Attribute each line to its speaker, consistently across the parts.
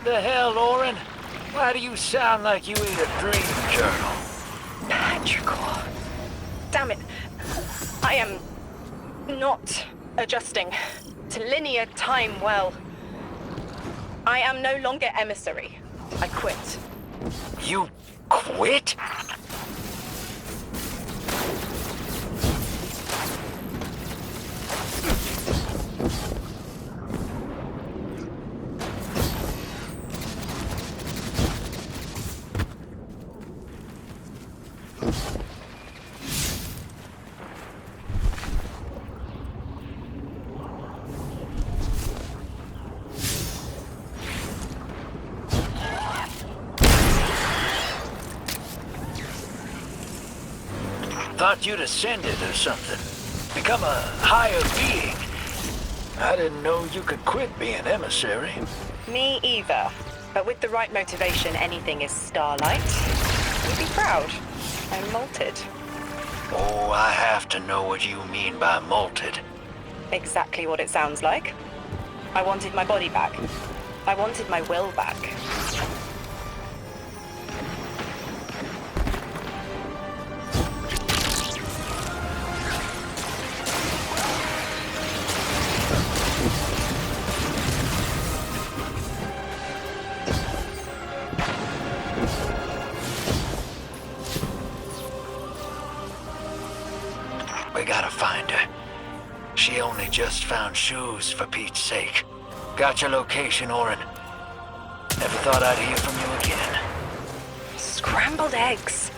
Speaker 1: The hell, Orin? Why do you sound like you ate a dream journal?
Speaker 2: Petrichor. Damn it. I am not adjusting to linear time well. I am no longer emissary. I quit.
Speaker 1: You quit? Thought you'd ascended or something. Become a higher being. I didn't know you could quit being emissary.
Speaker 2: Me either. But with the right motivation, anything is starlight. You'd be proud. I'm malted.
Speaker 1: Oh, I have to know what you mean by malted.
Speaker 2: Exactly what it sounds like. I wanted my body back. I wanted my will back.
Speaker 1: We gotta find her. She only just found shoes, for Pete's sake. Got your location, Orin. Never thought I'd hear from you again.
Speaker 2: Scrambled eggs.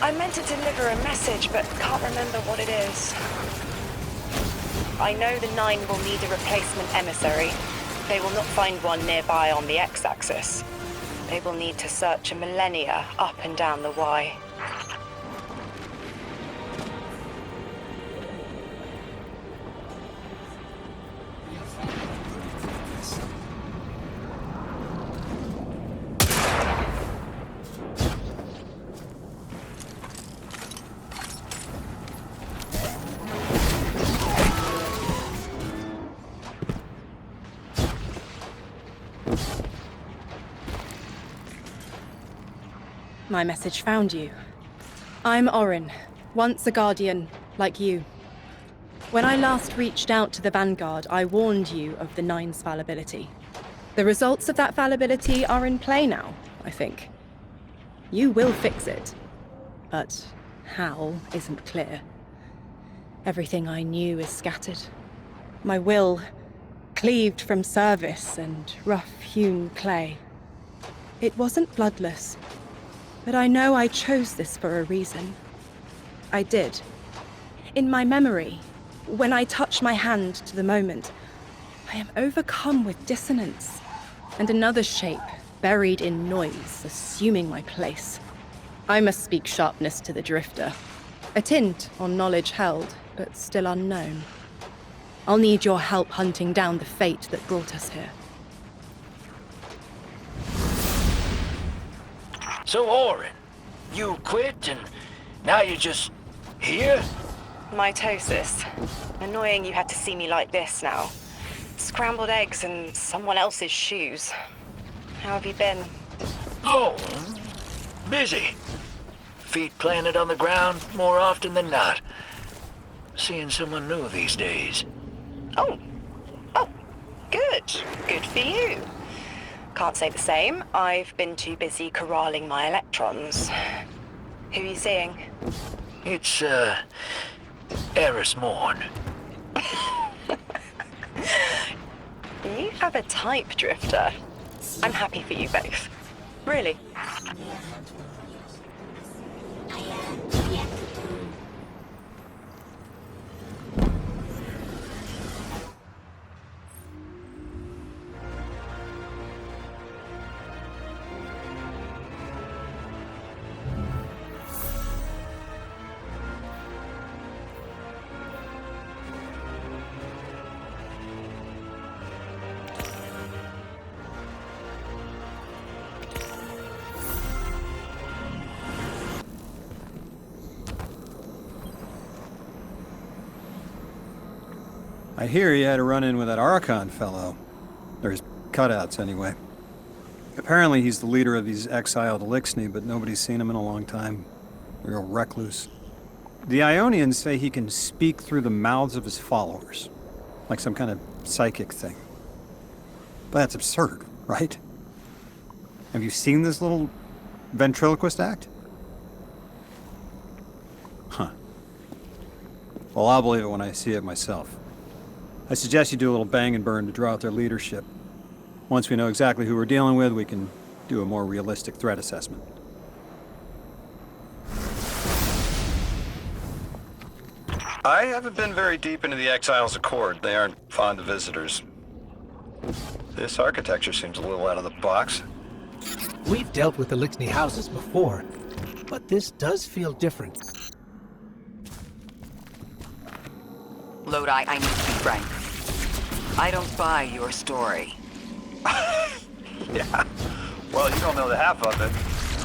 Speaker 2: I meant to deliver a message, but can't remember what it is. I know the Nine will need a replacement emissary. They will not find one nearby on the X-axis. They will need to search a millennia up and down the Y.
Speaker 3: My message found you. I'm Orin, once a Guardian, like you. When I last reached out to the Vanguard, I warned you of the Nine's fallibility. The results of that fallibility are in play now, I think. You will fix it, but how isn't clear. Everything I knew is scattered. My will, cleaved from service and rough-hewn clay. It wasn't bloodless. But I know I chose this for a reason. I did. In my memory, when I touch my hand to the moment, I am overcome with dissonance, and another shape, buried in noise, assuming my place. I must speak sharpness to the drifter. A tint on knowledge held, but still unknown. I'll need your help hunting down the fate that brought us here.
Speaker 1: So, Orin, you quit and now you're just here?
Speaker 2: Mitosis. Annoying you had to see me like this now. Scrambled eggs and someone else's shoes. How have you been?
Speaker 1: Oh, busy. Feet planted on the ground more often than not. Seeing someone new these days.
Speaker 2: Oh, good. Good for you. Can't say the same. I've been too busy corralling my electrons. Who are you seeing?
Speaker 1: It's, Eris Morn.
Speaker 2: You have a type, Drifter. I'm happy for you both. Really.
Speaker 4: I hear you had a run-in with that Archon fellow. Or his cutouts, anyway. Apparently he's the leader of these exiled Elixni, but nobody's seen him in a long time. A real recluse. The Ionians say he can speak through the mouths of his followers, like some kind of psychic thing. But that's absurd, right? Have you seen this little ventriloquist act? Huh. Well, I'll believe it when I see it myself. I suggest you do a little bang and burn to draw out their leadership. Once we know exactly who we're dealing with, we can do a more realistic threat assessment.
Speaker 5: I haven't been very deep into the Exiles Accord. They aren't fond of visitors. This architecture seems a little out of the box.
Speaker 6: We've dealt with the Elixni houses before, but this does feel different.
Speaker 7: Lodi, I need to be frank. I don't buy your story.
Speaker 5: Yeah. Well, you don't know the half of it.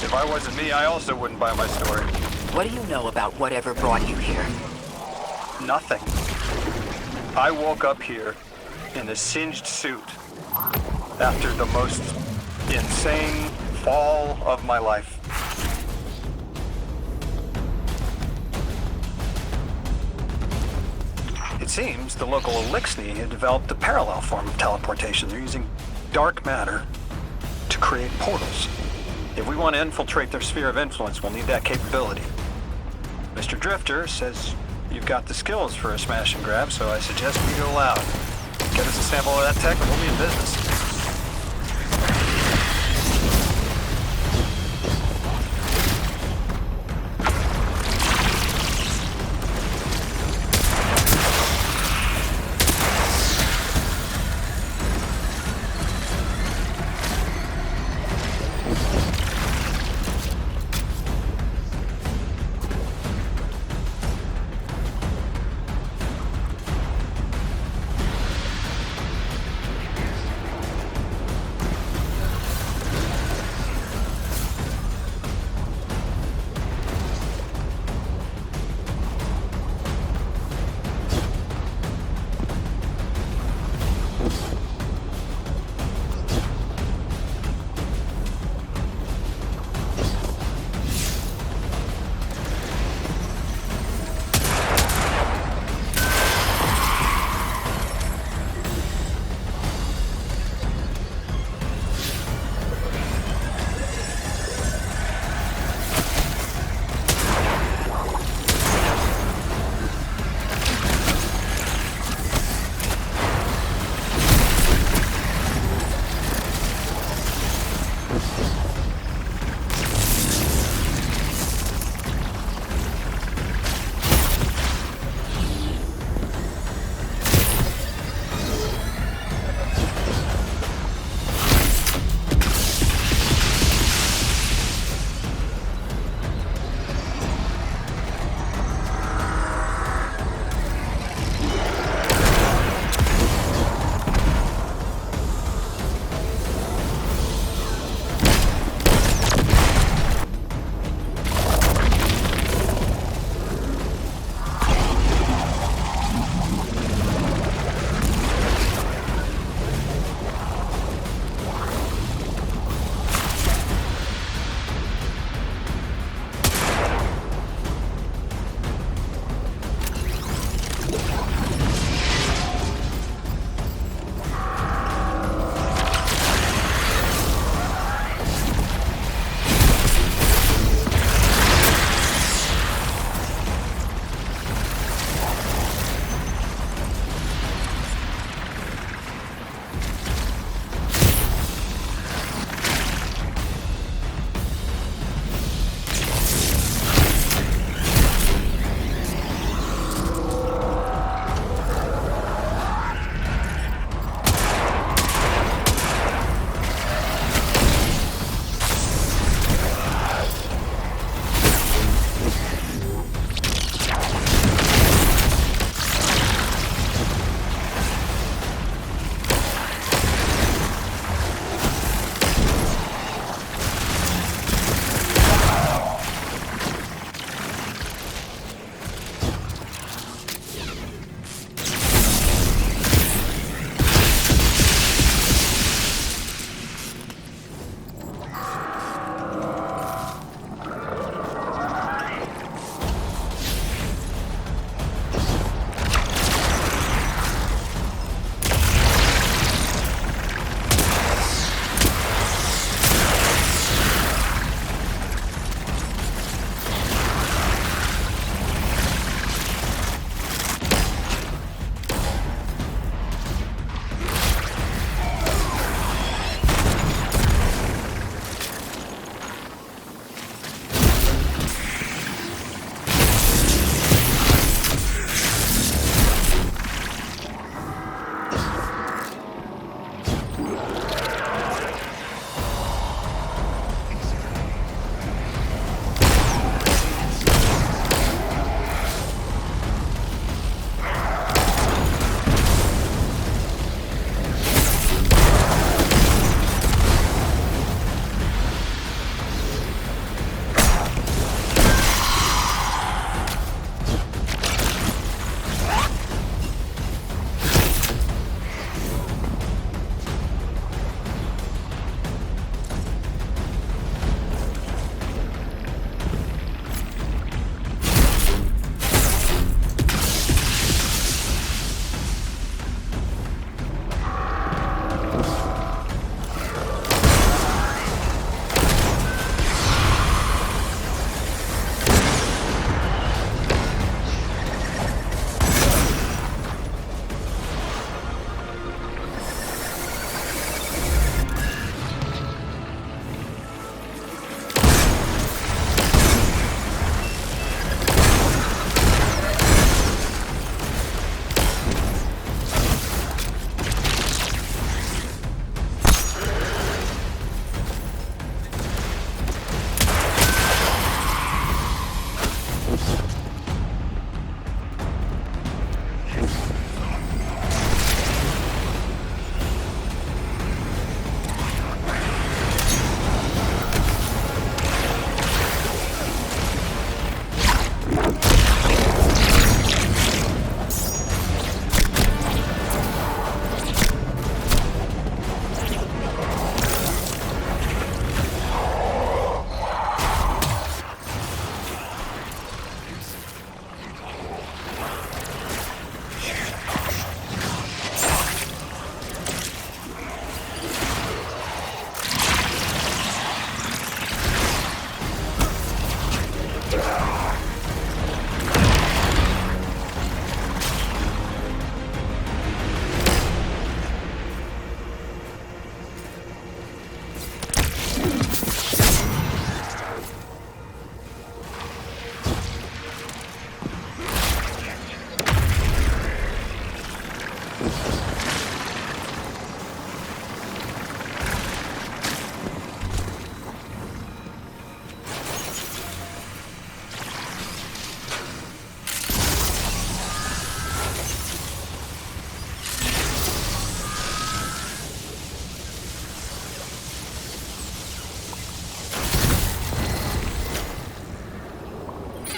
Speaker 5: If I wasn't me, I also wouldn't buy my story.
Speaker 7: What do you know about whatever brought you here?
Speaker 5: Nothing. I woke up here in a singed suit after the most insane fall of my life. It seems the local Elixni have developed a parallel form of teleportation. They're using dark matter to create portals. If we want to infiltrate their sphere of influence, we'll need that capability. Mr. Drifter says you've got the skills for a smash and grab, so I suggest we go loud. Get us a sample of that tech and we'll be in business.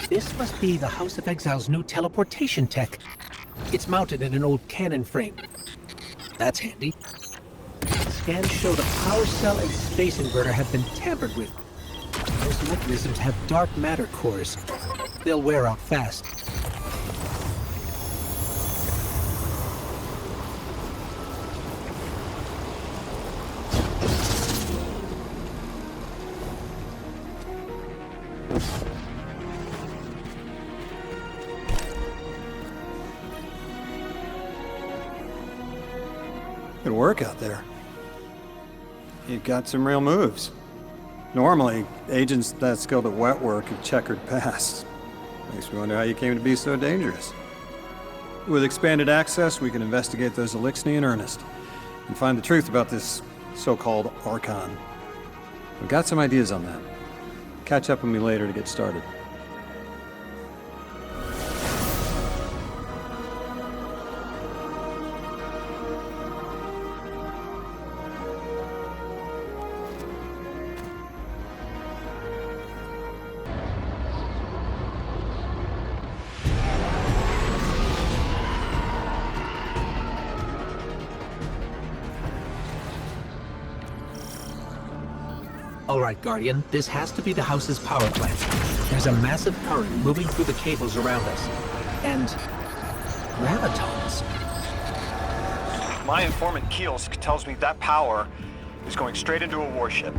Speaker 6: This must be the House of Exile's new teleportation tech. It's mounted in an old cannon frame. That's handy. Scans show the power cell and space inverter have been tampered with. Those mechanisms have dark matter cores. They'll wear out fast.
Speaker 4: Good work out there. You've got some real moves. Normally, agents that skilled at wet work have checkered past. Makes me wonder how you came to be so dangerous. With expanded access, we can investigate those Elixni in earnest and find the truth about this so-called Archon. I've got some ideas on that. Catch up with me later to get started.
Speaker 6: All right, Guardian, this has to be the house's power plant. There's a massive current moving through the cables around us. And gravitons.
Speaker 5: My informant Keels tells me that power is going straight into a warship.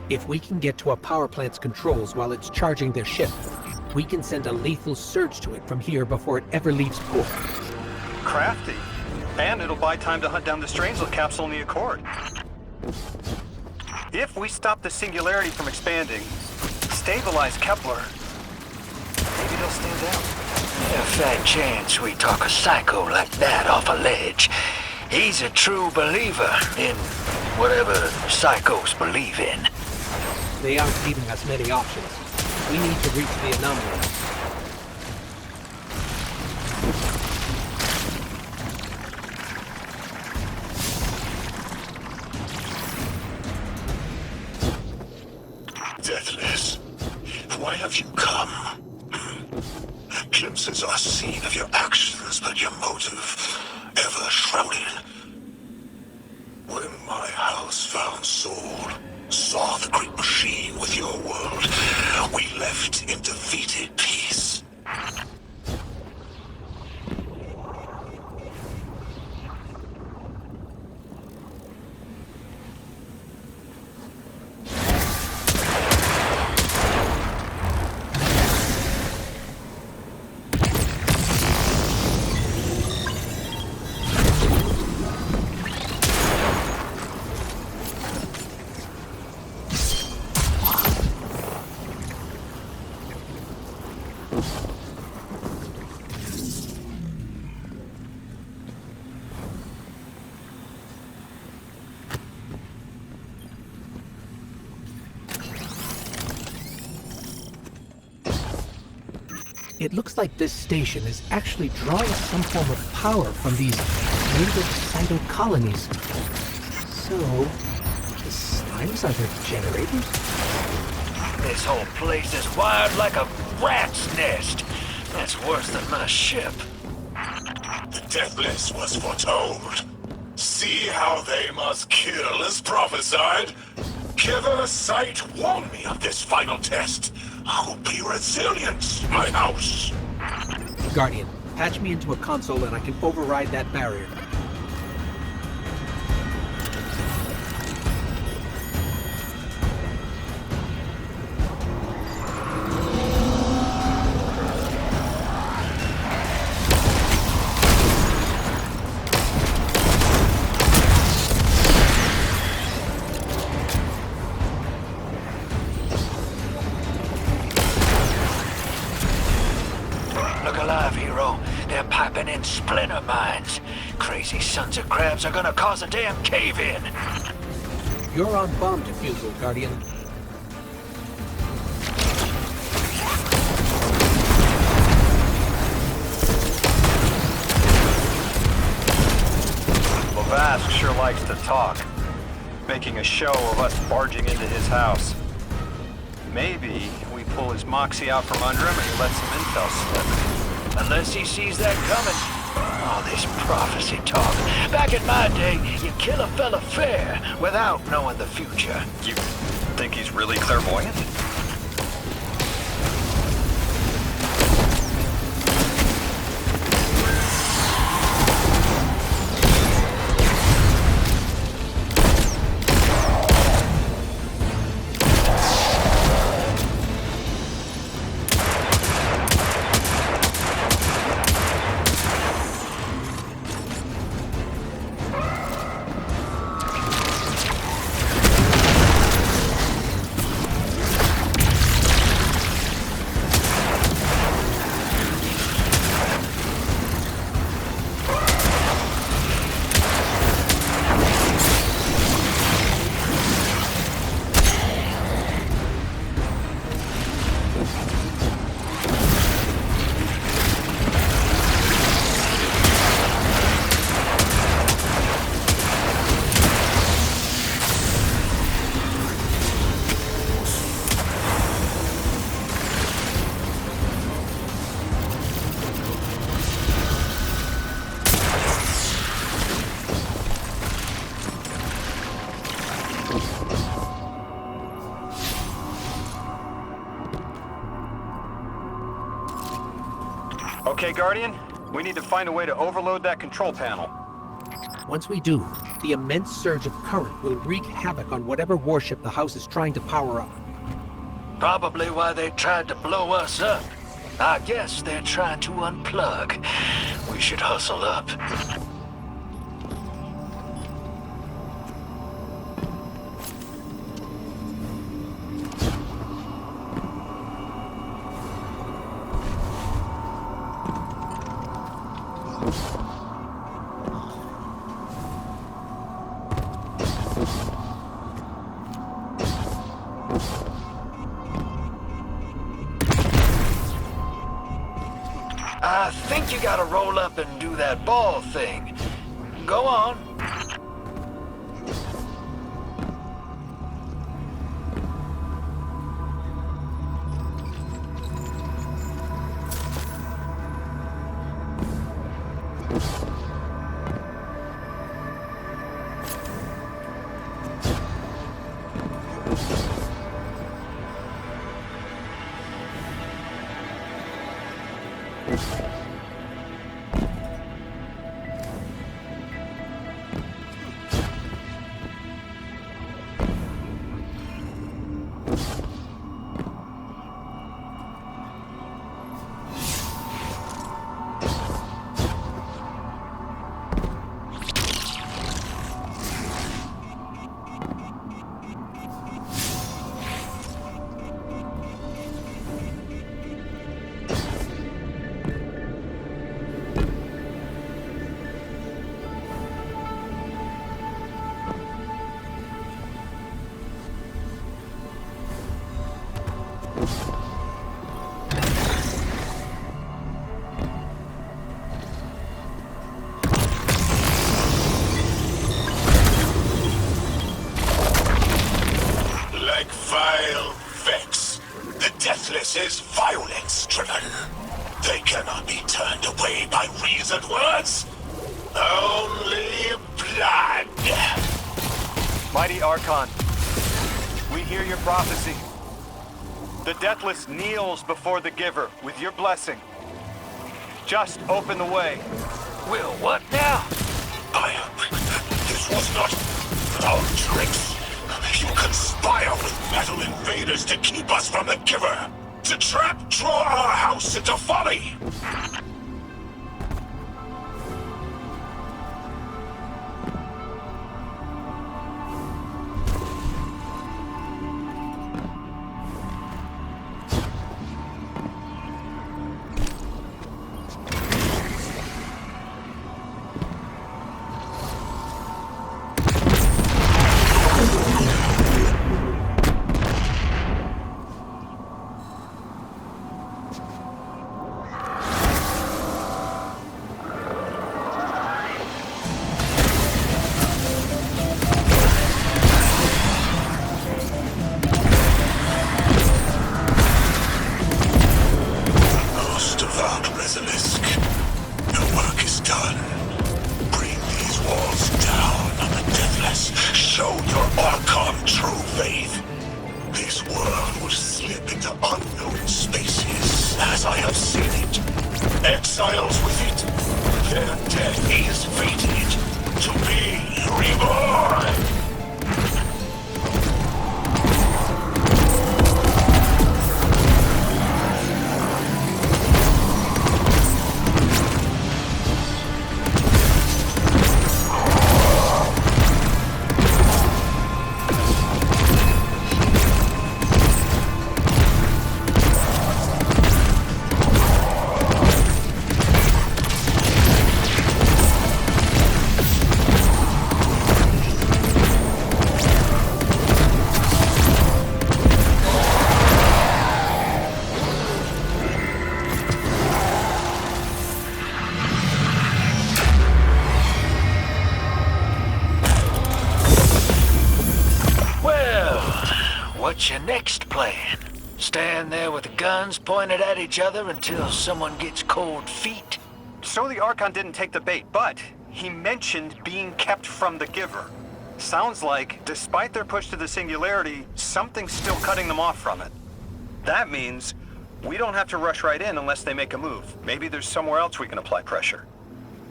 Speaker 6: If we can get to a power plant's controls while it's charging their ship, we can send a lethal surge to it from here before it ever leaves port.
Speaker 5: Crafty. And it'll buy time to hunt down the Strangelet capsule in the Accord. If we stop the singularity from expanding, stabilize Kepler, maybe they'll stand down.
Speaker 1: A fat chance we talk a psycho like that off a ledge. He's a true believer in whatever psychos believe in.
Speaker 6: They aren't leaving us many options. We need to reach the anomaly.
Speaker 8: Deathless, why have you come? Glimpses are seen of your actions, but your motive ever shrouded. When my house found Soul, saw the great machine with your world, we left in defeated peace.
Speaker 6: It looks like this station is actually drawing some form of power from these native cyto colonies. So, the slimes are their generators?
Speaker 1: This whole place is wired like a rat's nest. That's worse than my ship.
Speaker 8: The Deathless was foretold. See how they must kill as prophesied? Kiver Sight warned me of this final test. I'll be resilient, my house.
Speaker 6: Guardian, patch me into a console and I can override that barrier.
Speaker 1: They're piping in splinter mines. Crazy sons of crabs are gonna cause a damn cave-in.
Speaker 6: You're on bomb defusal, Guardian.
Speaker 5: Lavask sure likes to talk, making a show of us barging into his house. Maybe we pull his moxie out from under him and he lets some intel slip.
Speaker 1: Unless he sees that coming. All this prophecy talk. Back in my day, you kill a fella fair without knowing the future.
Speaker 5: You think he's really clairvoyant? Okay, Guardian, we need to find a way to overload that control panel.
Speaker 6: Once we do, the immense surge of current will wreak havoc on whatever warship the house is trying to power up.
Speaker 1: Probably why they tried to blow us up. I guess they're trying to unplug. We should hustle up. I think you gotta roll up and do that ball thing. Go on. Deathless is violence-driven. They cannot be turned away by reasoned words. Only blood.
Speaker 5: Mighty Archon, we hear your prophecy. The Deathless kneels before the Giver with your blessing. Just open the way.
Speaker 1: Will, what now?
Speaker 8: This was not our tricks. You conspire with metal invaders to keep us from the Giver. To draw our house into folly. Exiles with it. Their death is fated to be reborn.
Speaker 1: What's your next plan? Stand there with the guns pointed at each other until someone gets cold feet?
Speaker 5: So the Archon didn't take the bait, but he mentioned being kept from the Giver. Sounds like, despite their push to the Singularity, something's still cutting them off from it. That means we don't have to rush right in unless they make a move. Maybe there's somewhere else we can apply pressure.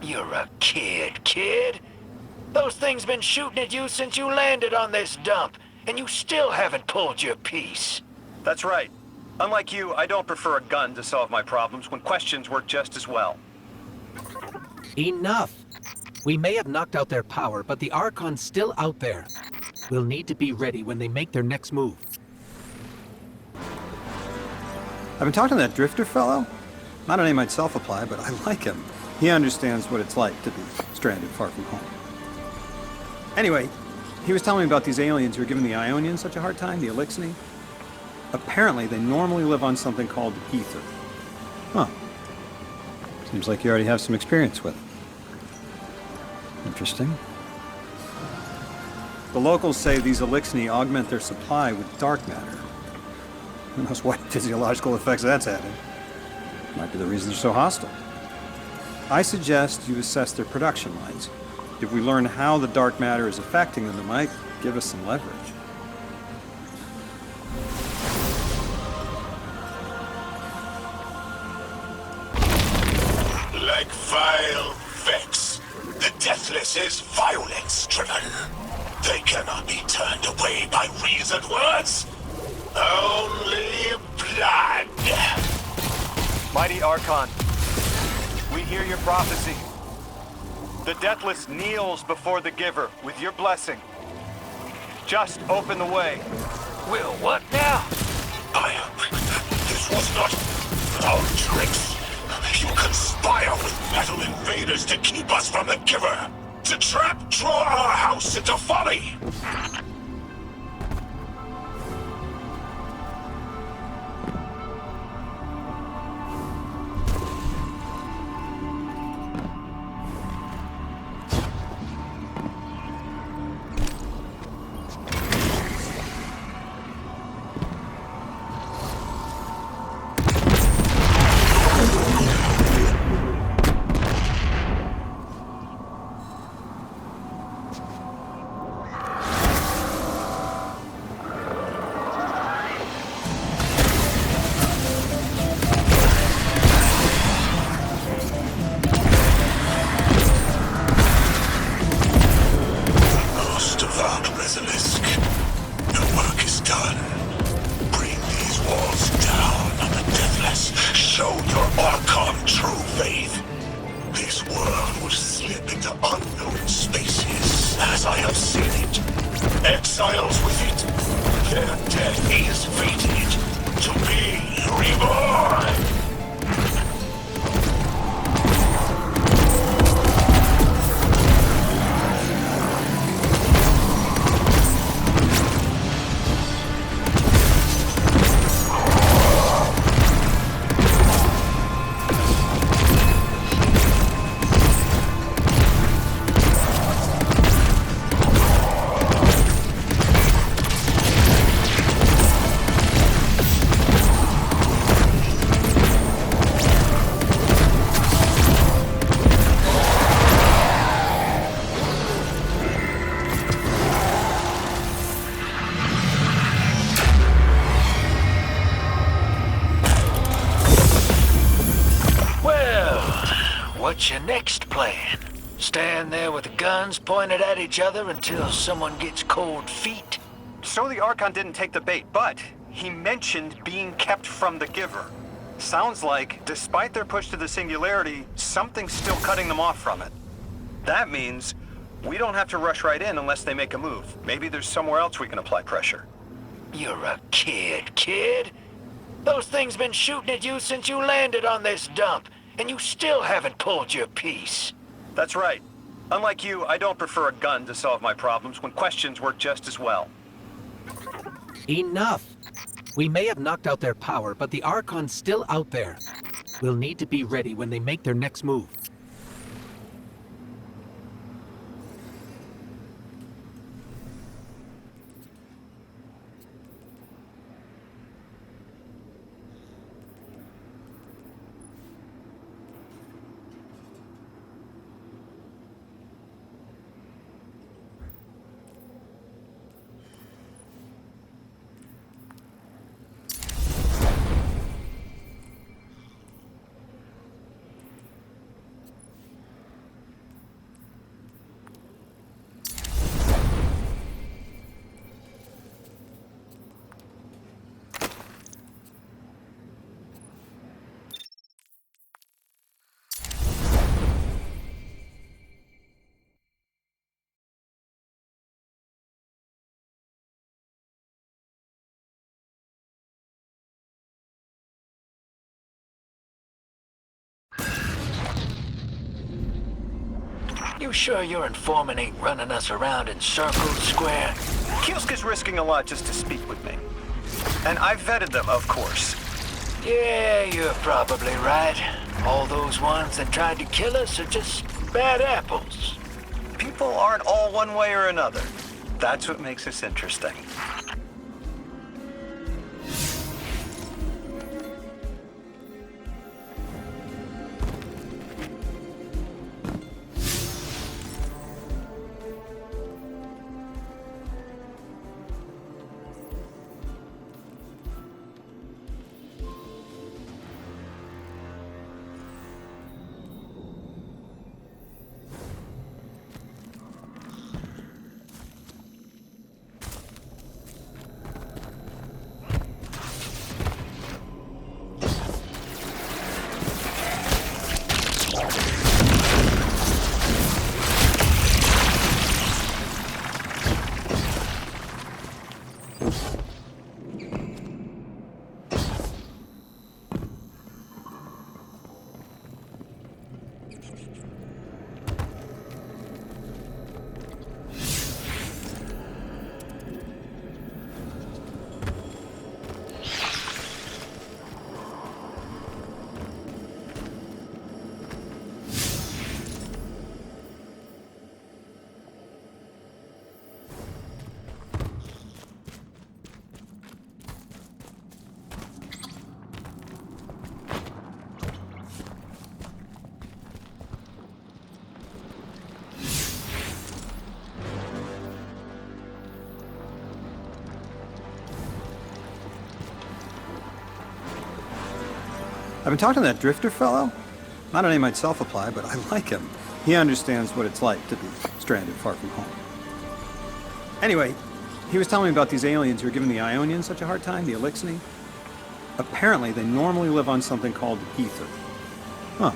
Speaker 1: You're a kid. Those things been shooting at you since you landed on this dump, and you still haven't pulled your piece.
Speaker 5: That's right. Unlike you, I don't prefer a gun to solve my problems when questions work just as well.
Speaker 6: Enough! We may have knocked out their power, but the Archon's still out there. We'll need to be ready when they make their next move.
Speaker 4: I've been talking to that drifter fellow. Not a name I'd self-apply, but I like him. He understands what it's like to be stranded far from home. Anyway, he was telling me about these aliens who are giving the Ionians such a hard time, the Elixni. Apparently, they normally live on something called ether. Huh. Seems like you already have some experience with it. Interesting. The locals say these Elixni augment their supply with dark matter. Who knows what physiological effects that's having. Might be the reason they're so hostile. I suggest you assess their production lines. If we learn how the dark matter is affecting them, it might give us some leverage.
Speaker 8: Like vile Vex, the Deathless is violence-driven. They cannot be turned away by reasoned words. Only blood.
Speaker 5: Mighty Archon, we hear your prophecy. The Deathless kneels before the Giver with your blessing. Just open the way.
Speaker 1: Will, what now?
Speaker 8: This was not our tricks. You conspire with metal invaders to keep us from the Giver. To draw our house into folly. Exiles with it. Their death is fated to be reborn.
Speaker 1: what's your next plan? Stand there with the guns pointed at each other until someone gets cold feet?
Speaker 5: So the Archon didn't take the bait, but he mentioned being kept from the Giver. Sounds like, despite their push to the Singularity, something's still cutting them off from it. That means we don't have to rush right in unless they make a move. Maybe there's somewhere else we can apply pressure.
Speaker 1: You're a kid. Those things been shooting at you since you landed on this dump, and you still haven't pulled your piece.
Speaker 5: That's right. Unlike you, I don't prefer a gun to solve my problems when questions work just as well.
Speaker 6: Enough! We may have knocked out their power, but the Archon's still out there. We'll need to be ready when they make their next move.
Speaker 1: You sure your informant ain't running us around in circles, Square?
Speaker 5: Kiosk is risking a lot just to speak with me. And I vetted them, of course.
Speaker 1: Yeah, you're probably right. All those ones that tried to kill us are just bad apples.
Speaker 5: People aren't all one way or another. That's what makes us interesting.
Speaker 4: I've been talking to that drifter fellow. Not a name I'd self-apply, but I like him. He understands what it's like to be stranded far from home. Anyway, he was telling me about these aliens who are giving the Ionians such a hard time, the Elixni. Apparently, they normally live on something called ether. Huh.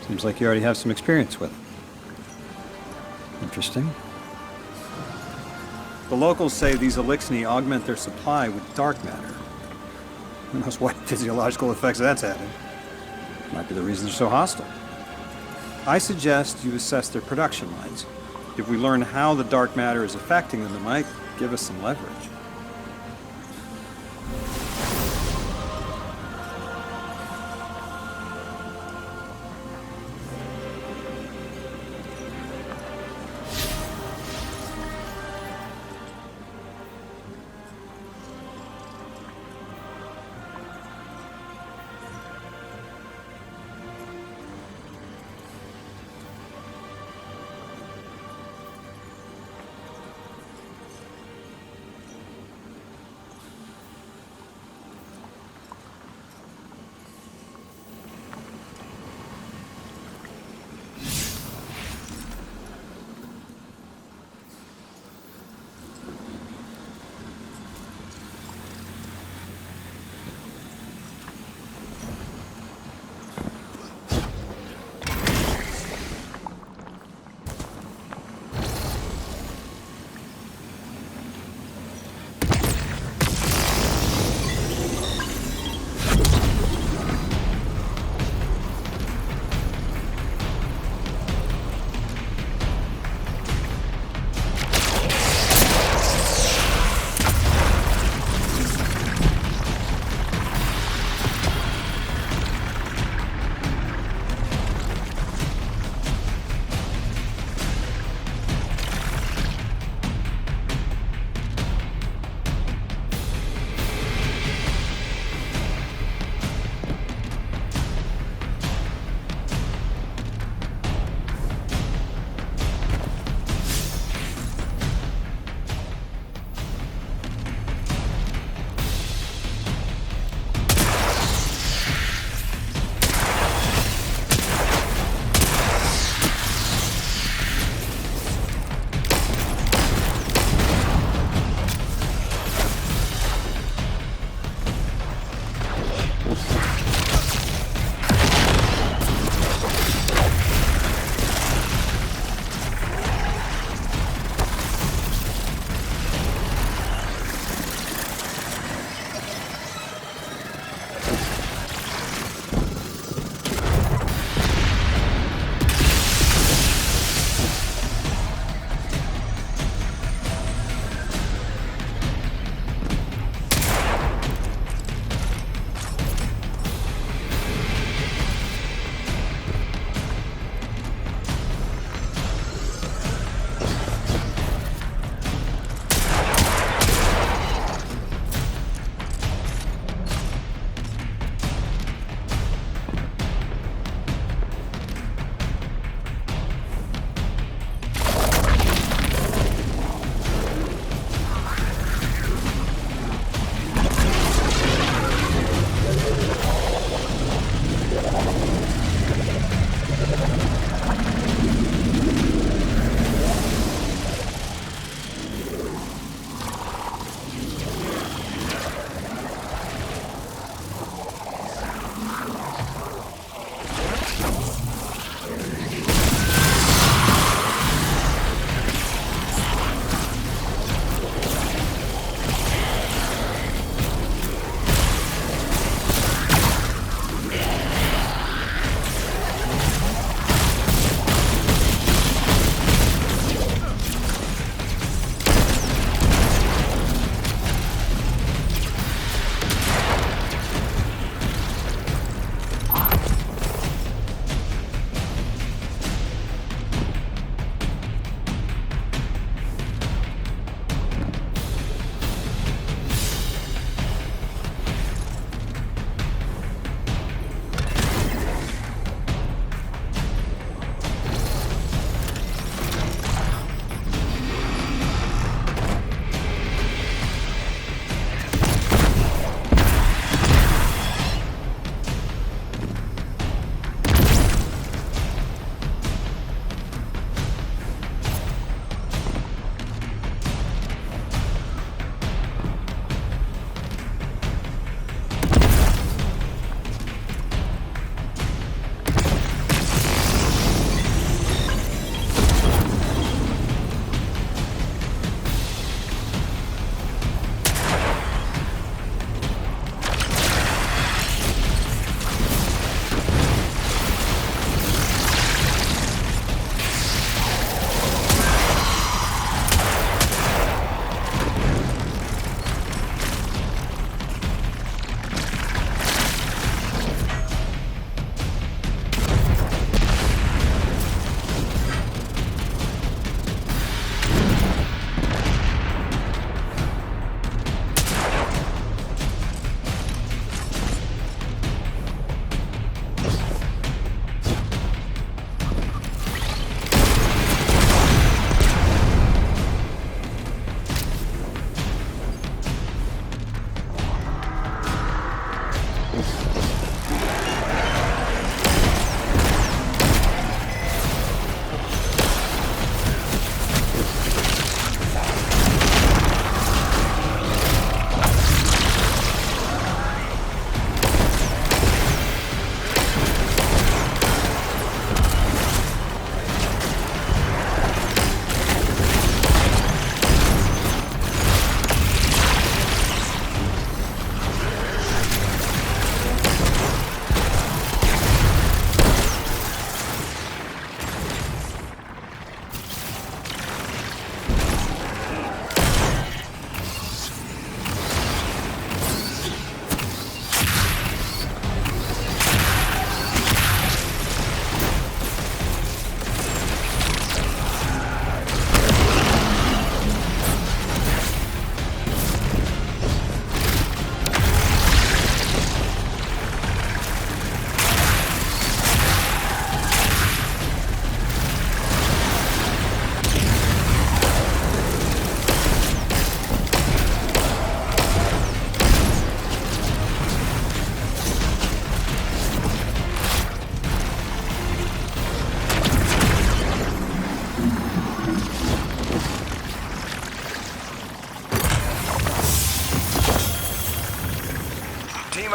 Speaker 4: Seems like you already have some experience with it. Interesting. The locals say these Elixni augment their supply with dark matter. Who knows what physiological effects that's having. Might be the reason they're so hostile. I suggest you assess their production lines. If we learn how the dark matter is affecting them, it might give us some leverage.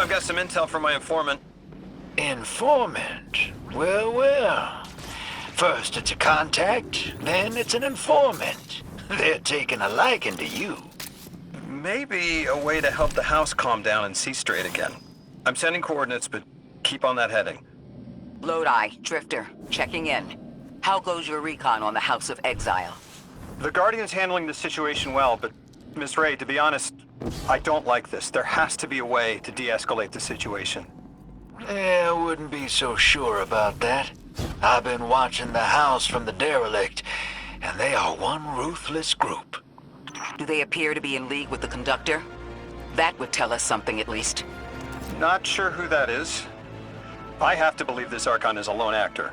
Speaker 5: I've got some intel from my informant.
Speaker 1: Informant? Well, well. First it's a contact, then it's an informant. They're taking a liking to you.
Speaker 5: Maybe a way to help the house calm down and see straight again. I'm sending coordinates, but keep on that heading.
Speaker 7: Lodi, Drifter, checking in. How goes your recon on the House of Exile?
Speaker 5: The Guardian's handling the situation well, but Miss Ray, to be honest, I don't like this. There has to be a way to de-escalate the situation.
Speaker 1: I wouldn't be so sure about that. I've been watching the house from the derelict, and they are one ruthless group.
Speaker 7: Do they appear to be in league with the Conductor? That would tell us something at least.
Speaker 5: Not sure who that is. I have to believe this Archon is a lone actor.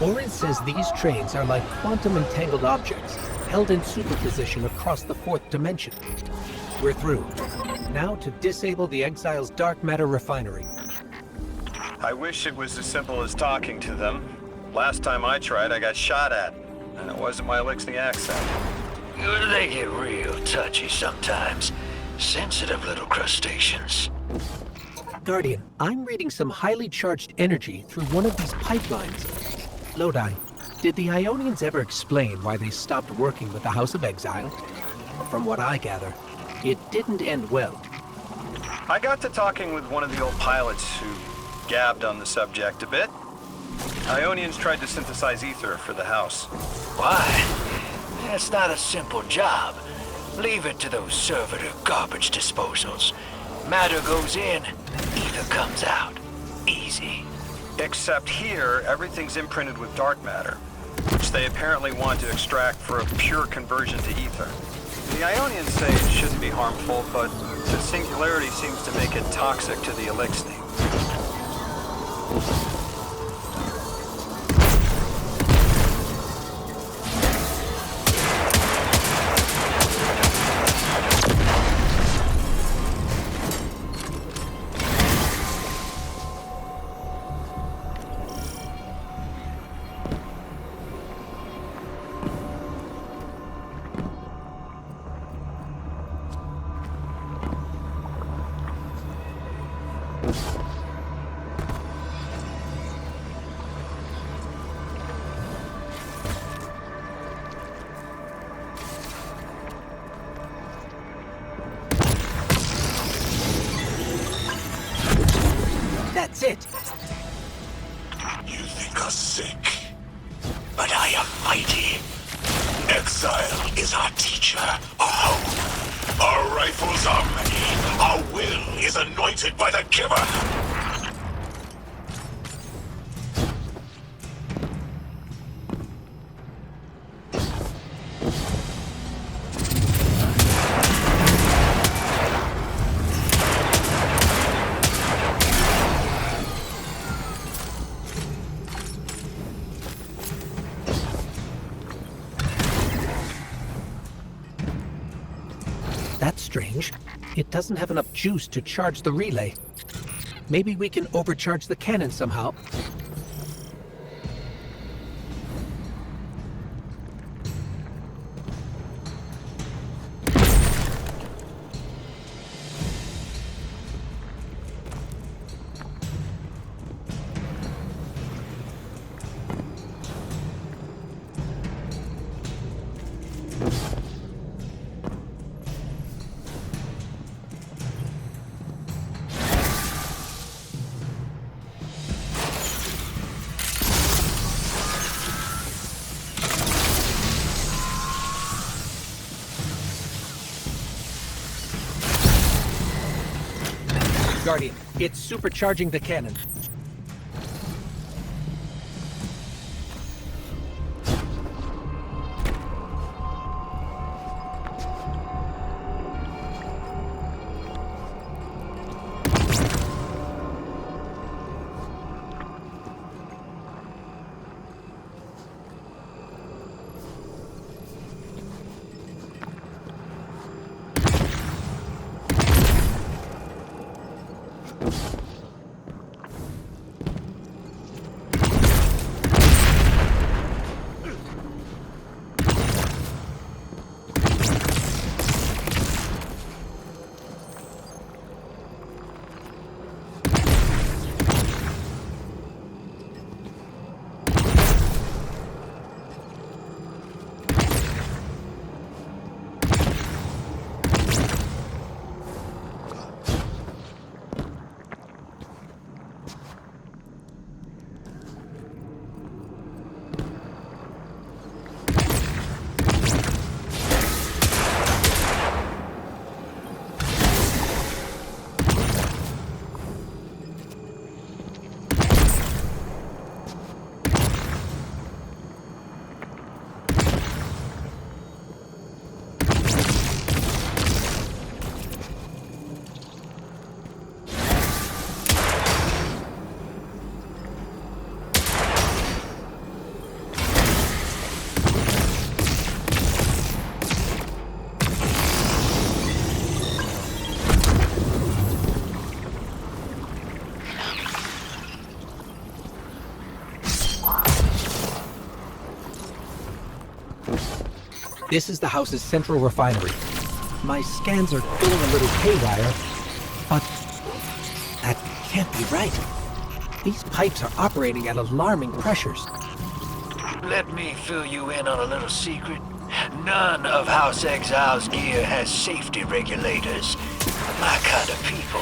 Speaker 6: Orin says these trains are like quantum-entangled objects, held in superposition across the fourth dimension. We're through. Now to disable the Exile's dark matter refinery.
Speaker 5: I wish it was as simple as talking to them. Last time I tried, I got shot at. And it wasn't my Elixir accent.
Speaker 1: They get real touchy sometimes. Sensitive little crustaceans.
Speaker 6: Guardian, I'm reading some highly charged energy through one of these pipelines. Lodi, did the Ionians ever explain why they stopped working with the House of Exile? From what I gather, it didn't end well.
Speaker 5: I got to talking with one of the old pilots who gabbed on the subject a bit. Ionians tried to synthesize ether for the house.
Speaker 1: Why? That's not a simple job. Leave it to those servitor garbage disposals. Matter goes in, ether comes out. Easy.
Speaker 5: Except here, everything's imprinted with dark matter, which they apparently want to extract for a pure conversion to ether. The Ionians say it shouldn't be harmful, but the singularity seems to make it toxic to the Elixir.
Speaker 6: That's it!
Speaker 8: You think us sick, but I am mighty. Exile is our teacher, our hope. Our rifles are many. Our will is anointed by the giver.
Speaker 6: That's strange. It doesn't have enough juice to charge the relay. Maybe we can overcharge the cannon somehow. Guardian, it's supercharging the cannon. This is the house's central refinery. My scans are going a little haywire, but that can't be right. These pipes are operating at alarming pressures.
Speaker 1: Let me fill you in on a little secret. None of House Exile's gear has safety regulators. My kind of people.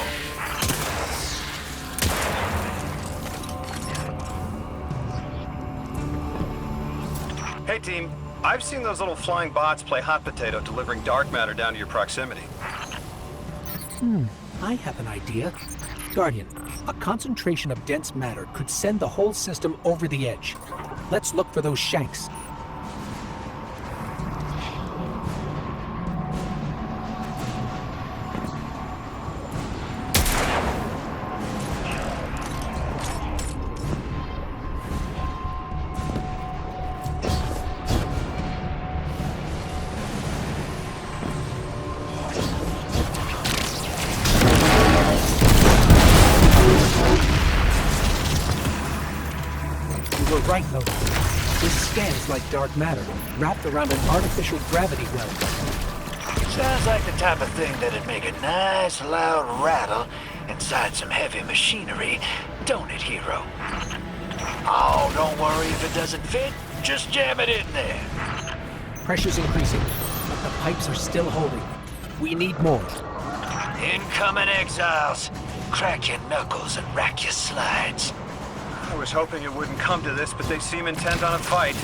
Speaker 5: Hey team, I've seen those little flying bots play hot potato delivering dark matter down to your proximity.
Speaker 6: I have an idea. Guardian, a concentration of dense matter could send the whole system over the edge. Let's look for those shanks. You were right, Lodi. This scans like dark matter, wrapped around an artificial gravity well.
Speaker 1: Sounds like the type of thing that'd make a nice loud rattle inside some heavy machinery, don't it, hero? Oh, don't worry if it doesn't fit. Just jam it in there.
Speaker 6: Pressure's increasing, but the pipes are still holding. We need more.
Speaker 1: Incoming exiles. Crack your knuckles and rack your slides.
Speaker 5: I was hoping it wouldn't come to this, but they seem intent on a fight.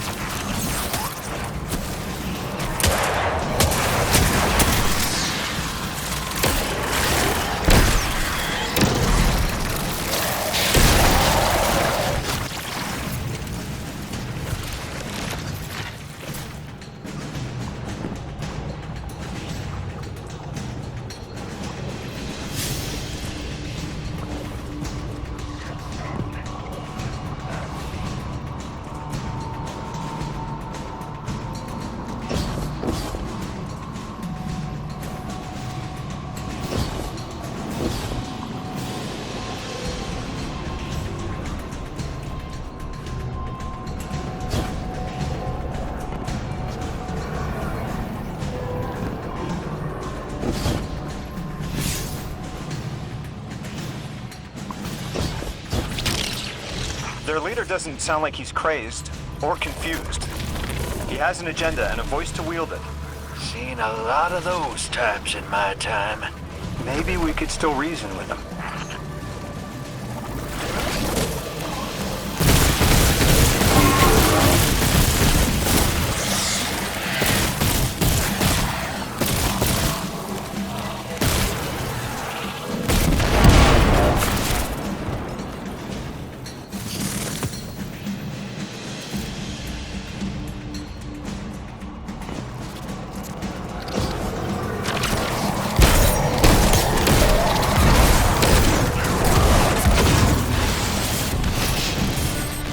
Speaker 5: Their leader doesn't sound like he's crazed or confused. He has an agenda and a voice to wield it.
Speaker 1: Seen a lot of those types in my time.
Speaker 5: Maybe we could still reason with him.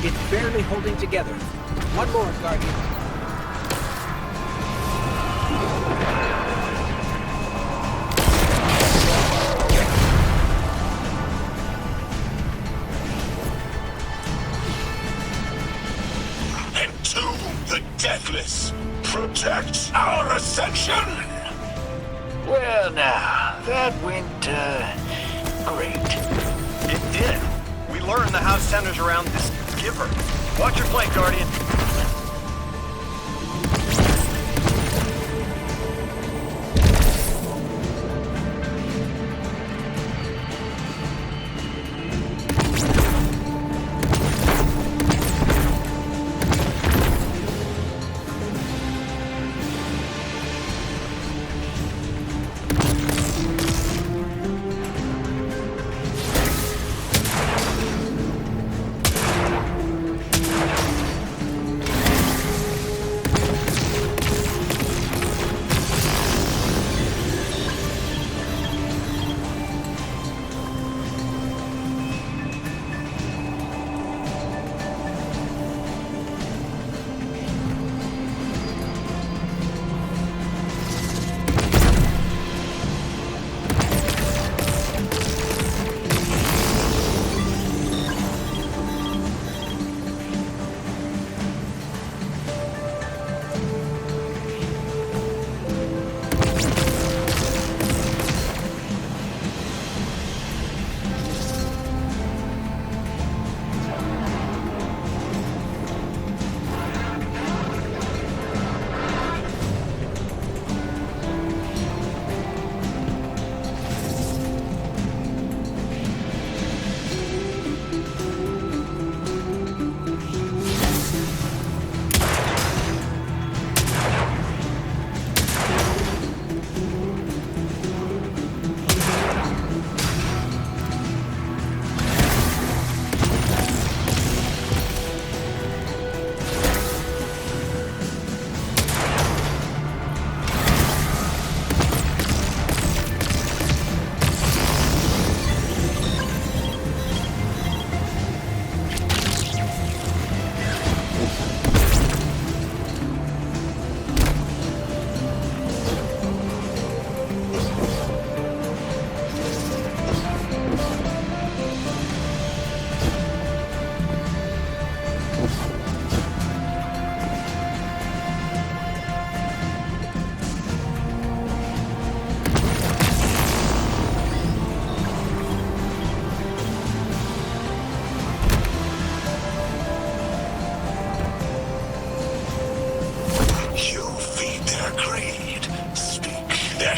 Speaker 6: It's barely holding together. One more, Guardian.
Speaker 8: Entomb the deathless. Protect our ascension.
Speaker 1: Well now, that went, great.
Speaker 5: It did. We learned the house centers around this giver. Watch your flank, Guardian.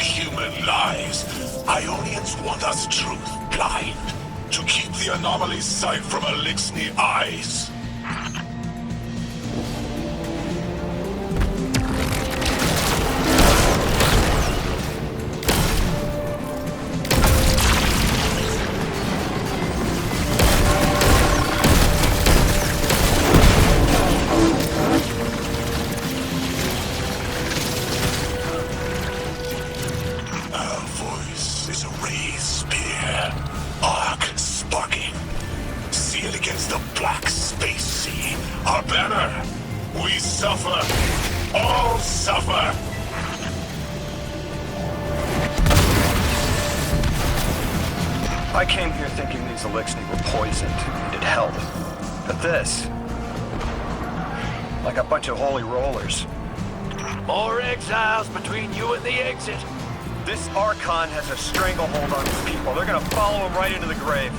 Speaker 8: human lies. Ionians want us truth blind. To keep the anomaly's sight from Elixni eyes.
Speaker 5: I came here thinking these Elixni were poisoned, needed help. But this... like a bunch of holy rollers.
Speaker 1: More exiles between you and the exit.
Speaker 5: This Archon has a stranglehold on these people. They're gonna follow him right into the grave.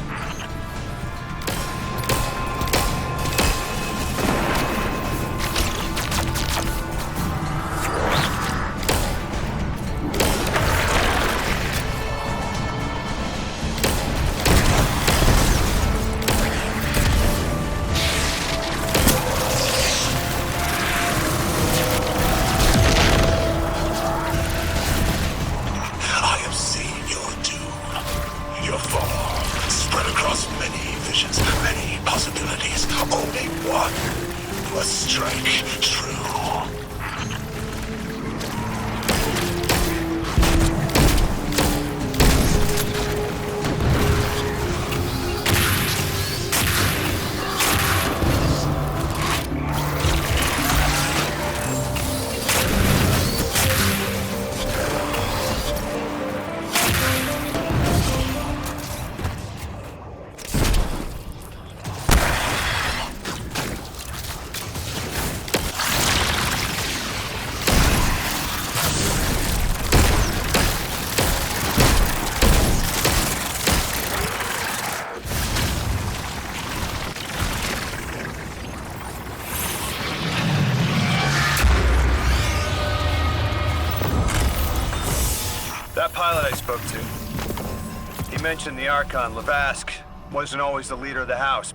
Speaker 5: That pilot I spoke to, he mentioned the Archon, Lavask, wasn't always the leader of the house.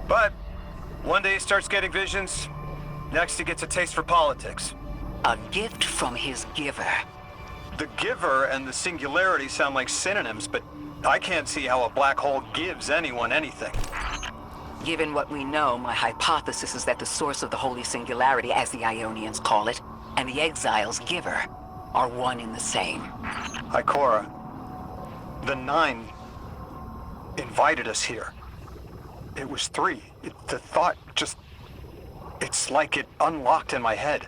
Speaker 5: But one day he starts getting visions, next he gets a taste for politics.
Speaker 7: A gift from his giver.
Speaker 5: The giver and the singularity sound like synonyms, but I can't see how a black hole gives anyone anything.
Speaker 7: Given what we know, my hypothesis is that the source of the Holy Singularity, as the Ionians call it, and the Exile's giver are one and the same.
Speaker 5: Ikora, the Nine invited us here. It was 3. The thought just... it's like it unlocked in my head.